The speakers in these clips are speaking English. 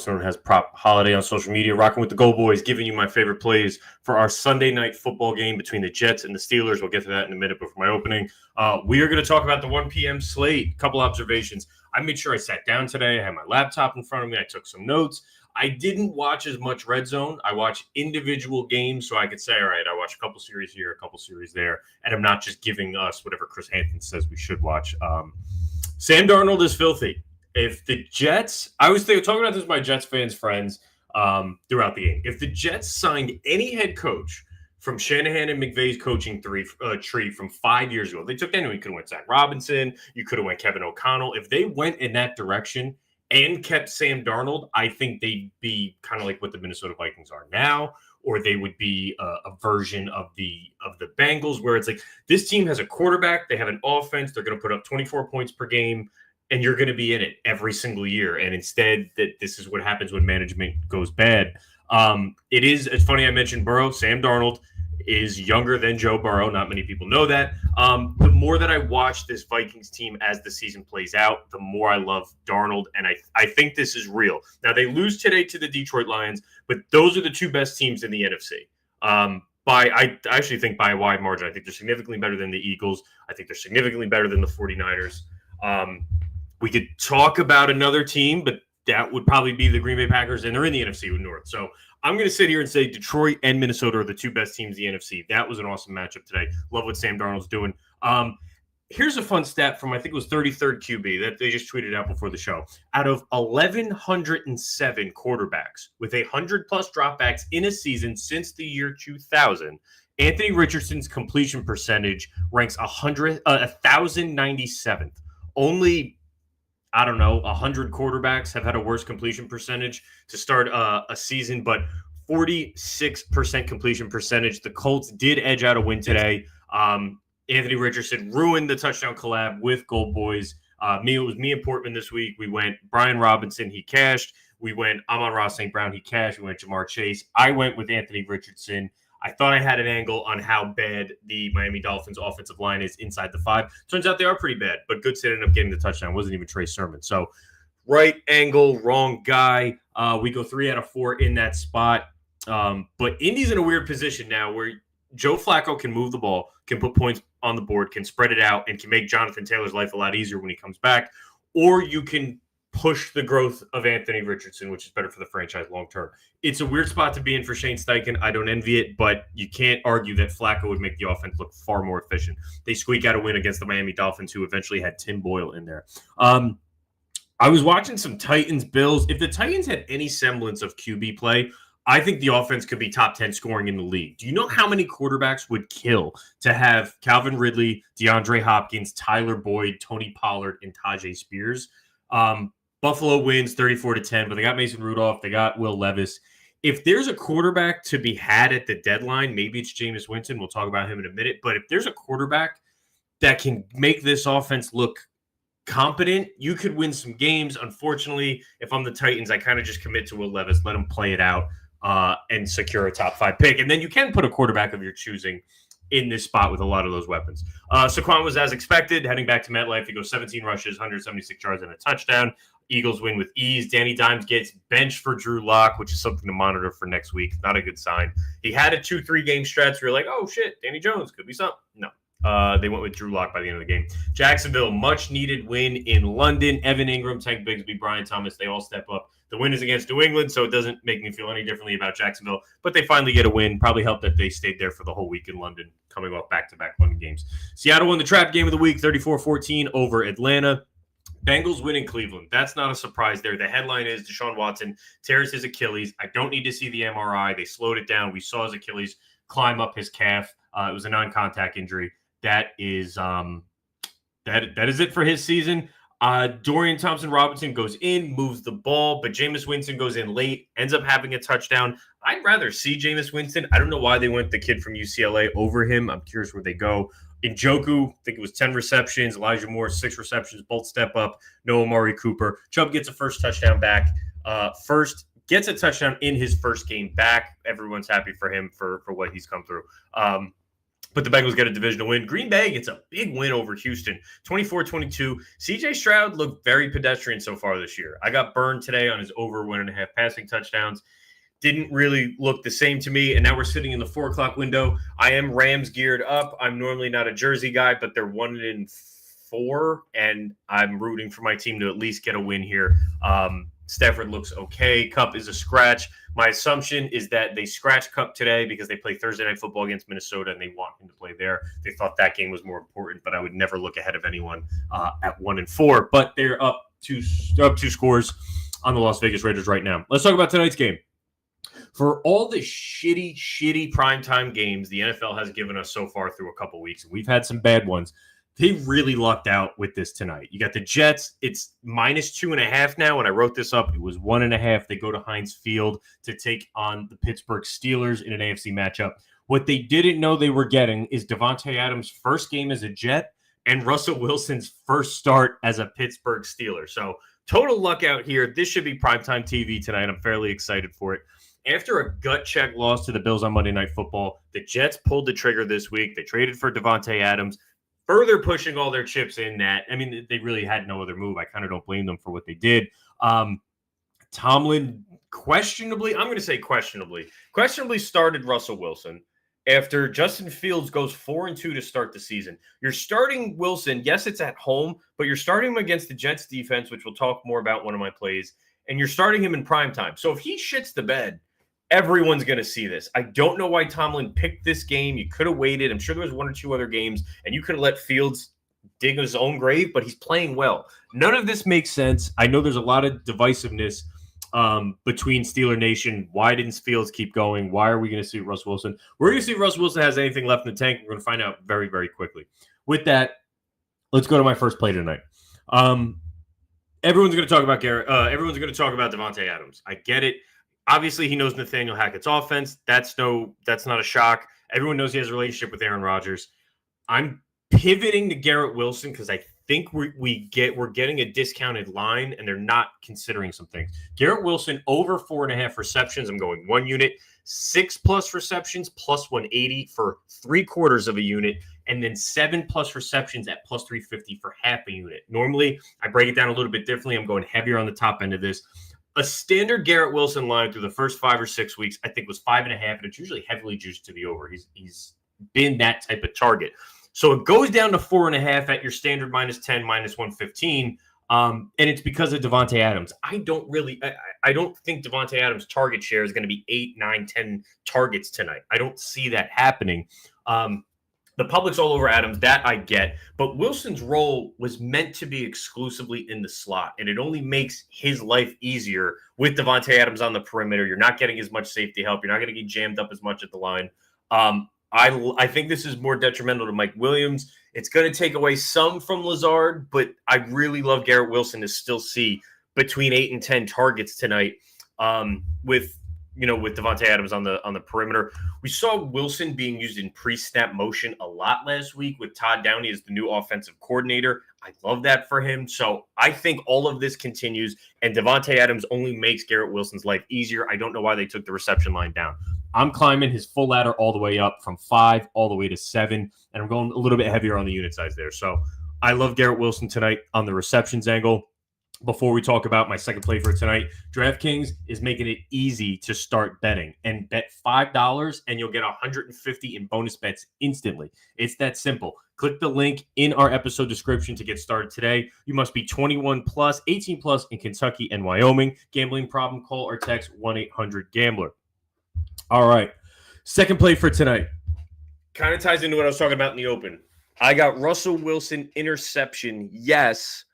also known as PropHolliday on social media, rocking with the GoldBoys, giving you my favorite plays for our Sunday night football game between the Jets and the Steelers. We'll get to that in a minute, but for my opening, we are going to talk about the 1 p.m. slate. Couple observations. I made sure I sat down today. I had my laptop in front of me. I took some notes. I didn't watch as much Red Zone. I watched individual games so I could say, all right, I watched a couple series here, a couple series there, and I'm not just giving us whatever Chris Hansen says we should watch. Sam Darnold is filthy. If the Jets, I was talking about this with my Jets fans friends throughout the game. If the Jets signed any head coach from Shanahan and McVay's coaching tree from 5 years ago, they took anyone. You could have went Zach Robinson. You could have went Kevin O'Connell. If they went in that direction and kept Sam Darnold, I think they'd be kind of like what the Minnesota Vikings are now, or they would be a version of the Bengals, where it's like this team has a quarterback, they have an offense, they're going to put up 24 points per game, and you're going to be in it every single year. And instead, this is what happens when management goes bad. It's funny I mentioned Burrow. Sam Darnold is younger than Joe Burrow. Not many people know that. The more that I watch this Vikings team as the season plays out, the more I love Darnold. And I think this is real. Now, they lose today to the Detroit Lions, but those are the two best teams in the NFC. I actually think by a wide margin. I think they're significantly better than the Eagles. I think they're significantly better than the 49ers. We could talk about another team, but that would probably be the Green Bay Packers, and they're in the NFC North. So I'm going to sit here and say Detroit and Minnesota are the two best teams in the NFC. That was an awesome matchup today. Love what Sam Darnold's doing. Here's a fun stat from, I think it was 33rd QB that they just tweeted out before the show. Out of 1,107 quarterbacks with 100-plus dropbacks in a season since the year 2000, Anthony Richardson's completion percentage ranks 1,097th. Only 100 quarterbacks have had a worse completion percentage to start a season, but 46% completion percentage. The Colts did edge out a win today. Anthony Richardson ruined the touchdown collab with GoldBoys. It was me and Portman this week. We went Brian Robinson, he cashed. We went Amon-Ra St. Brown, he cashed. We went Jamar Chase. I went with Anthony Richardson. I thought I had an angle on how bad the Miami Dolphins offensive line is inside the 5. Turns out they are pretty bad, but Goodson ended up getting the touchdown. It wasn't even Trey Sermon. So right angle, wrong guy. We go 3 out of 4 in that spot. But Indy's in a weird position now where Joe Flacco can move the ball, can put points on the board, can spread it out, and can make Jonathan Taylor's life a lot easier when he comes back. Or you can push the growth of Anthony Richardson, which is better for the franchise long-term. It's a weird spot to be in for Shane Steichen. I don't envy it, but you can't argue that Flacco would make the offense look far more efficient. They squeak out a win against the Miami Dolphins, who eventually had Tim Boyle in there. I was watching some Titans-Bills. If the Titans had any semblance of QB play, I think the offense could be top 10 scoring in the league. Do you know how many quarterbacks would kill to have Calvin Ridley, DeAndre Hopkins, Tyler Boyd, Tony Pollard, and Tajay Spears? Buffalo wins 34-10, but they got Mason Rudolph. They got Will Levis. If there's a quarterback to be had at the deadline, maybe it's Jameis Winston. We'll talk about him in a minute. But if there's a quarterback that can make this offense look competent, you could win some games. Unfortunately, if I'm the Titans, I kind of just commit to Will Levis, let him play it out, and secure a top 5 pick. And then you can put a quarterback of your choosing in this spot with a lot of those weapons. Saquon was as expected. Heading back to MetLife, he goes 17 rushes, 176 yards, and a touchdown. Eagles win with ease. Danny Dimes gets benched for Drew Lock, which is something to monitor for next week. Not a good sign. He had a 2-3 game stretch where you're like, oh, shit, Danny Jones could be something. No. They went with Drew Lock by the end of the game. Jacksonville, much-needed win in London. Evan Ingram, Tank Bigsby, Brian Thomas, they all step up. The win is against New England, so it doesn't make me feel any differently about Jacksonville. But they finally get a win. Probably helped that they stayed there for the whole week in London, coming off back-to-back London games. Seattle won the trap game of the week, 34-14 over Atlanta. Bengals win in Cleveland. That's not a surprise there. The headline is Deshaun Watson tears his Achilles. I don't need to see the MRI. They slowed it down. We saw his Achilles climb up his calf. It was a non-contact injury. That is it for his season. Dorian Thompson-Robinson goes in, moves the ball, but Jameis Winston goes in late, ends up having a touchdown. I'd rather see Jameis Winston. I don't know why they went the kid from UCLA over him. I'm curious where they go. Njoku, I think it was 10 receptions. Elijah Moore, 6 receptions. Both step up. No Amari Cooper. Chubb gets a first touchdown back. Gets a touchdown in his first game back. Everyone's happy for him for what he's come through. but the Bengals get a divisional win. Green Bay gets a big win over Houston, 24-22. CJ Stroud looked very pedestrian so far this year. I got burned today on his over 1.5 passing touchdowns. Didn't really look the same to me, and now we're sitting in the 4 o'clock window. I am Rams geared up. I'm normally not a jersey guy, but they're 1-4, and I'm rooting for my team to at least get a win here. Stafford looks okay. Kupp is a scratch. My assumption is that they scratch Kupp today because they play Thursday Night Football against Minnesota and they want him to play there. They thought that game was more important, but I would never look ahead of anyone at 1-4. But they're up two scores on the Las Vegas Raiders right now. Let's talk about tonight's game. For all the shitty primetime games the NFL has given us so far through a couple weeks, and we've had some bad ones, they really lucked out with this tonight. You got the Jets. It's -2.5 now. When I wrote this up, it was 1.5. They go to Heinz Field to take on the Pittsburgh Steelers in an AFC matchup. What they didn't know they were getting is Davante Adams' first game as a Jet and Russell Wilson's first start as a Pittsburgh Steeler. So total luck out here. This should be primetime TV tonight. I'm fairly excited for it. After a gut check loss to the Bills on Monday Night Football, the Jets pulled the trigger this week. They traded for Davante Adams, further pushing all their chips in that. I mean, they really had no other move. I kind of don't blame them for what they did. Tomlin questionably started Russell Wilson after Justin Fields goes 4-2 to start the season. You're starting Wilson. Yes, it's at home, but you're starting him against the Jets defense, which we'll talk more about one of my plays, and you're starting him in primetime. So if he shits the bed, everyone's going to see this. I don't know why Tomlin picked this game. You could have waited. I'm sure there was 1 or 2 other games, and you could have let Fields dig his own grave, but he's playing well. None of this makes sense. I know there's a lot of divisiveness between Steeler Nation. Why didn't Fields keep going? Why are we going to see Russ Wilson? We're going to see if Russ Wilson has anything left in the tank. We're going to find out very, very quickly. With that, let's go to my first play tonight. Everyone's going to talk about everyone's going to talk about Davante Adams. I get it. Obviously, he knows Nathaniel Hackett's offense. That's not a shock. Everyone knows he has a relationship with Aaron Rodgers. I'm pivoting to Garrett Wilson because I think we're getting a discounted line, and they're not considering some things. Garrett Wilson over 4.5 receptions. I'm going 1 unit, 6+ receptions plus 180 for 3/4 of a unit, and then 7+ receptions at +350 for half a unit. Normally, I break it down a little bit differently. I'm going heavier on the top end of this. A standard Garrett Wilson line through the first 5 or 6 weeks, I think, was 5.5, and it's usually heavily juiced to the over. He's been that type of target. So it goes down to 4.5 at your standard -10, -115, and it's because of Davante Adams. I don't think Davante Adams' target share is going to be 8, 9, 10 targets tonight. I don't see that happening. The public's all over Adams, that I get. But Wilson's role was meant to be exclusively in the slot, and it only makes his life easier with Davante Adams on the perimeter. You're not getting as much safety help. You're not going to get jammed up as much at the line. I think this is more detrimental to Mike Williams. It's going to take away some from Lazard, but I really love Garrett Wilson to still see between 8 and 10 targets tonight with Davante Adams on the perimeter. We saw Wilson being used in pre-snap motion a lot last week with Todd Downey as the new offensive coordinator. I love that for him. So I think all of this continues, and Davante Adams only makes Garrett Wilson's life easier. I don't know why they took the reception line down. I'm climbing his full ladder all the way up from 5 all the way to 7, and I'm going a little bit heavier on the unit size there. So I love Garrett Wilson tonight on the receptions angle. Before we talk about my second play for tonight, DraftKings is making it easy to start betting, and bet $5 and you'll get $150 in bonus bets instantly. It's that simple. Click the link in our episode description to get started today. You must be 21 plus, 18 plus in Kentucky and Wyoming. Gambling problem, call or text 1-800-GAMBLER. All right. Second play for tonight. Kind of ties into what I was talking about in the open. I got Russell Wilson interception, yes,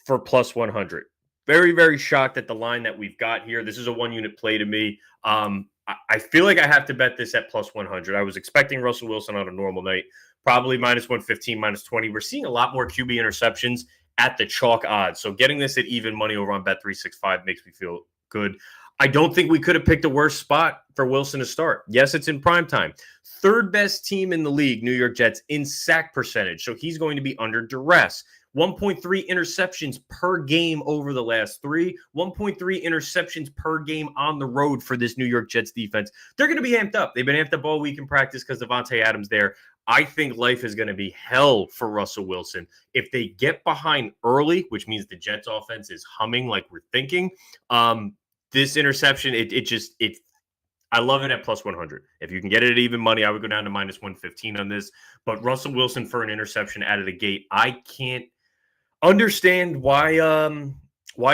for +100. Very, very shocked at the line that we've got here. This is a 1-unit play to me. I feel like I have to bet this at +100. I was expecting Russell Wilson on a normal night, probably -115, -20. We're seeing a lot more QB interceptions at the chalk odds. So getting this at even money over on Bet365 makes me feel good. I don't think we could have picked a worse spot for Wilson to start. Yes, it's in prime time. Third best team in the league, New York Jets, in sack percentage. So he's going to be under duress. 1.3 interceptions per game over the last 3. 1.3 interceptions per game on the road for this New York Jets defense. They're going to be amped up. They've been amped up all week in practice because Davante Adams there. I think life is going to be hell for Russell Wilson. If they get behind early, which means the Jets offense is humming like we're thinking, this interception, I love it at plus 100. If you can get it at even money, I would go down to minus 115 on this. But Russell Wilson for an interception out of the gate, I can't understand why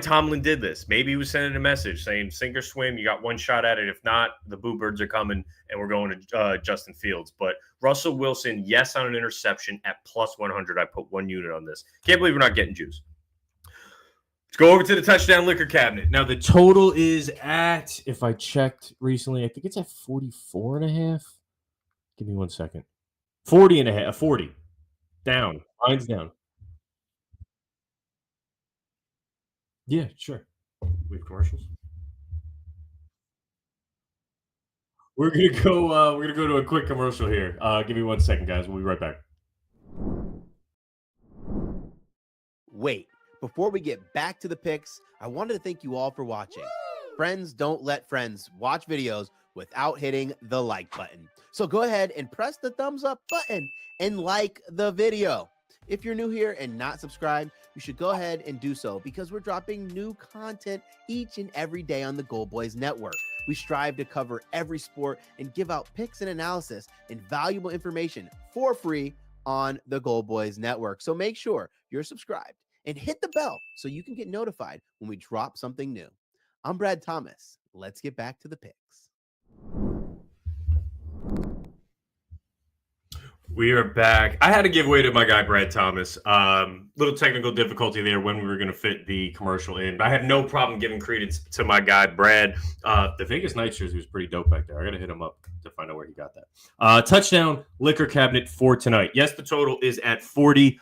Tomlin did this. Maybe he was sending a message saying, sink or swim, you got one shot at it. If not, the Boo Birds are coming and we're going to Justin Fields. But Russell Wilson, yes, on an interception at plus 100. I put 1 unit on this. Can't believe we're not getting juice. Let's go over to the touchdown liquor cabinet. Now, the total is at, if I checked recently, I think it's at 44 and a half. Give me 1 second. 40 and a half, 40. Down. Line's down. Yeah, sure. We have commercials. We're gonna go. We're gonna go to a quick commercial here. Give me 1 second, guys. We'll be right back. Wait, before we get back to the picks, I wanted to thank you all for watching. Friends don't let friends watch videos without hitting the like button. So go ahead and press the thumbs up button and like the video. If you're new here and not subscribed, you should go ahead and do so because we're dropping new content each and every day on the GoldBoys Network. We strive to cover every sport and give out picks and analysis and valuable information for free on the GoldBoys Network. So make sure you're subscribed and hit the bell so you can get notified when we drop something new. I'm Brad Thomas. Let's get back to the picks. We are back. I had to give way to my guy, Brad Thomas. Little technical difficulty there when we were going to fit the commercial in, but I had no problem giving credence to my guy, Brad. The Vegas Knights jersey was pretty dope back there. I got to hit him up to find out where he got that. Touchdown liquor cabinet for tonight. Yes, the total is at 40.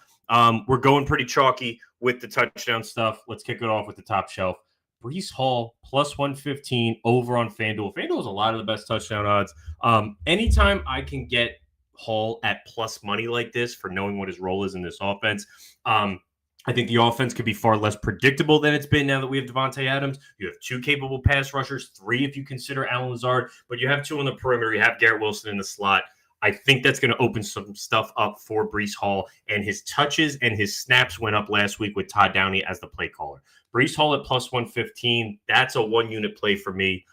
We're going pretty chalky with the touchdown stuff. Let's kick it off with the top shelf. Breece Hall plus 115 over on FanDuel. FanDuel has a lot of the best touchdown odds. Anytime I can get Hall at plus money like this for knowing what his role is in this offense, I think the offense could be far less predictable than it's been now that we have Davante Adams. You have 2 capable pass rushers, 3 if you consider Allen Lazard, but you have 2 on the perimeter. You have Garrett Wilson in the slot. I think that's going to open some stuff up for Breece Hall, and his touches and his snaps went up last week with Todd Downey as the play caller. Breece Hall at plus 115, that's a 1-unit play for me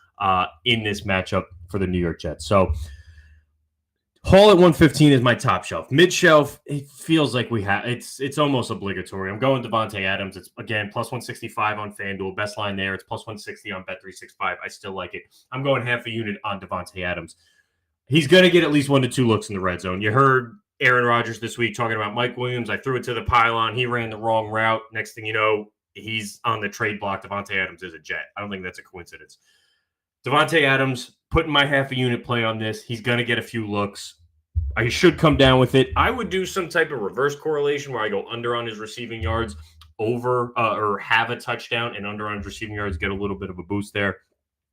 in this matchup for the New York Jets. So Hall at 115 is my top shelf. Mid shelf, it feels like we have it's almost obligatory. I'm going Davante Adams. It's again plus 165 on FanDuel. Best line there. It's plus 160 on Bet365. I still like it. I'm going half a unit on Davante Adams. He's going to get at least 1 to 2 looks in the red zone. You heard Aaron Rodgers this week talking about Mike Williams. I threw it to the pylon. He ran the wrong route. Next thing you know, he's on the trade block. Davante Adams is a Jet. I don't think that's a coincidence. Davante Adams, putting my half a unit play on this. He's going to get a few looks. I should come down with it. I would do some type of reverse correlation where I go under on his receiving yards, over or have a touchdown, and under on his receiving yards, get a little bit of a boost there.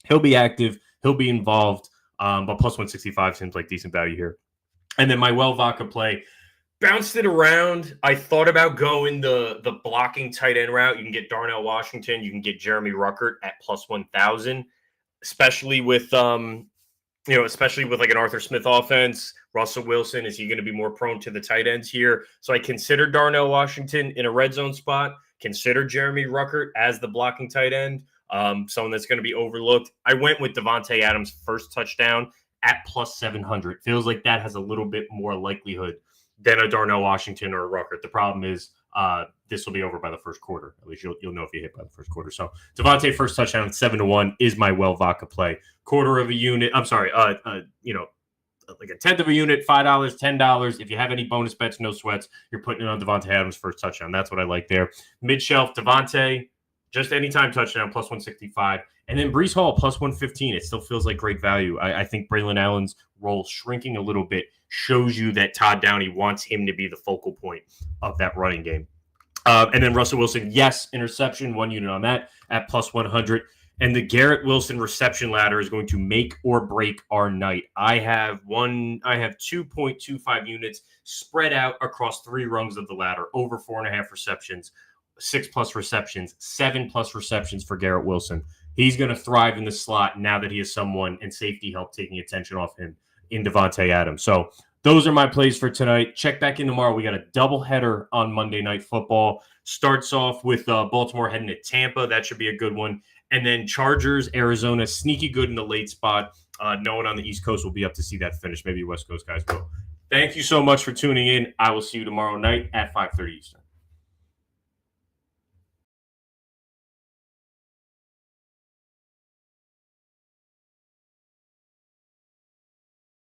He'll be active. He'll be involved. But plus 165 seems like decent value here. And then my Vodka play, bounced it around. I thought about going the blocking tight end route. You can get Darnell Washington. You can get Jeremy Ruckert at plus 1,000, especially with especially with like an Arthur Smith offense. Russell Wilson, is he going to be more prone to the tight ends here? So I considered Darnell Washington in a red zone spot. Consider Jeremy Ruckert as the blocking tight end. Someone that's going to be overlooked. I went with Davante Adams' first touchdown at plus 700. Feels like that has a little bit more likelihood than a Darnell Washington or a Ruckert. The problem is this will be over by the first quarter. At least you'll know if you hit by the first quarter. So Davante first touchdown 7-1 is my Vodka play. Quarter of a unit. I'm sorry. Like a tenth of a unit, $5, $10. If you have any bonus bets, no sweats. You're putting it on Davante Adams' first touchdown. That's what I like there. Mid shelf, Davante. Just anytime touchdown, plus 165. And then Breece Hall, plus 115. It still feels like great value. I think Braylon Allen's role shrinking a little bit shows you that Todd Downey wants him to be the focal point of that running game. And then Russell Wilson, yes, interception, 1 unit on that at plus 100. And the Garrett Wilson reception ladder is going to make or break our night. I have 2.25 units spread out across 3 rungs of the ladder, over 4.5 receptions. 6+ receptions, 7+ receptions for Garrett Wilson. He's going to thrive in the slot now that he has someone and safety help taking attention off him in Davante Adams. So those are my plays for tonight. Check back in tomorrow. We got a doubleheader on Monday Night Football. Starts off with Baltimore heading to Tampa. That should be a good one. And then Chargers, Arizona, sneaky good in the late spot. No one on the East Coast will be up to see that finish. Maybe West Coast guys will. Thank you so much for tuning in. I will see you tomorrow night at 5:30 Eastern.